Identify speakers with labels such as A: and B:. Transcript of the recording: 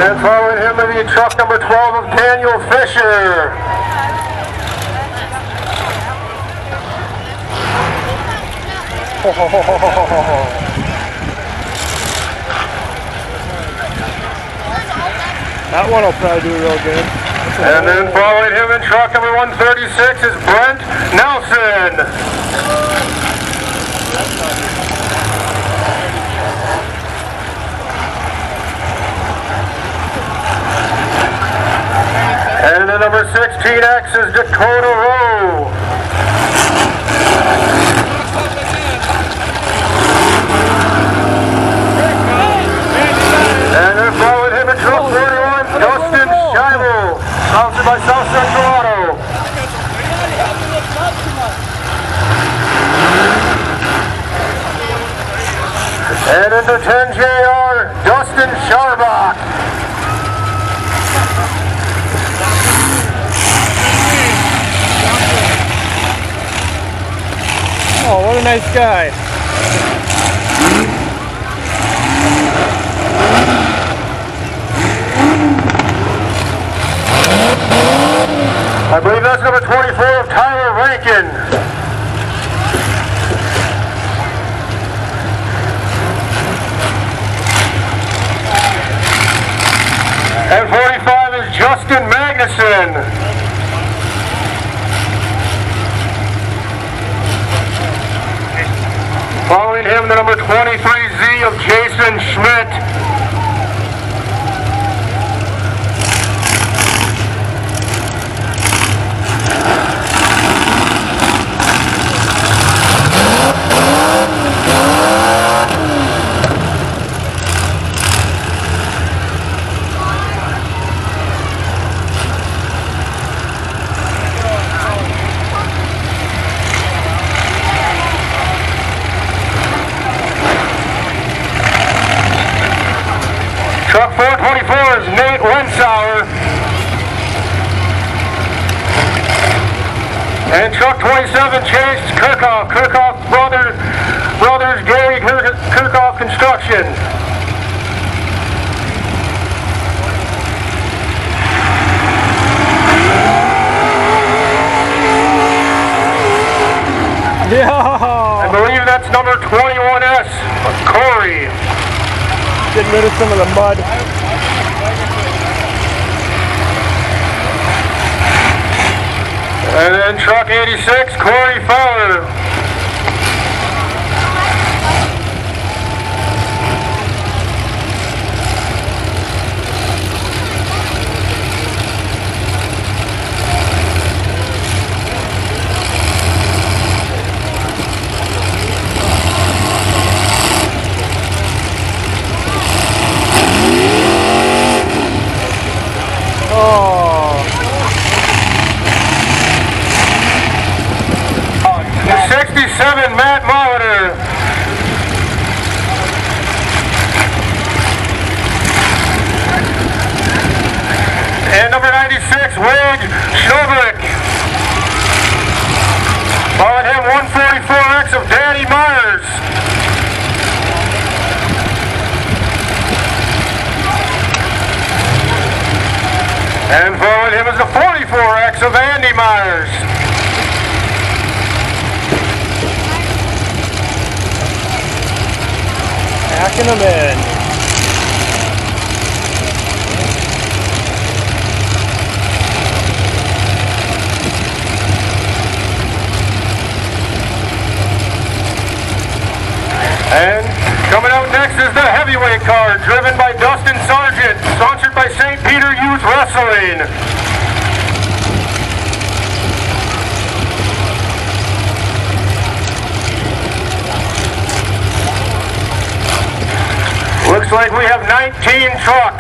A: And following him will be truck number 12 of Daniel Fisher.
B: That one will probably do real good.
A: And then following him in truck number 136 is Brent Nelson. And the number 16X is Dakota Rowe. And then following him in truck 41, Dustin Scheibel, sponsored by South Central Auto. And into 10JR, Dustin Scharbach.
B: Oh, what a nice guy.
A: I believe that's number 24 of Tyler Rankin. And 45 is Justin Magnuson. Following him, the number 23Z of Jason Schmidt. Truck 424 is Nate Rensauer. And truck 27 Chase Kirchhoff. Kirchhoff brothers Gary Kirchhoff Construction.
B: Yeah.
A: I believe that's number 21S, Corey.
B: Getting rid of some of the mud.
A: And then truck 86, Corey Fowler.
B: Oh.
A: 67, Matt Molitor. And number 96, Wade Schnobrick. Following him, 144X of Danny Myers. And following him is the 44X of Andy Myers.
B: Packing them in.
A: And coming out next is the heavyweight card, driven by Dustin Sargent, sponsored by St. Peter Youth Wrestling. Looks like we have 19 trucks.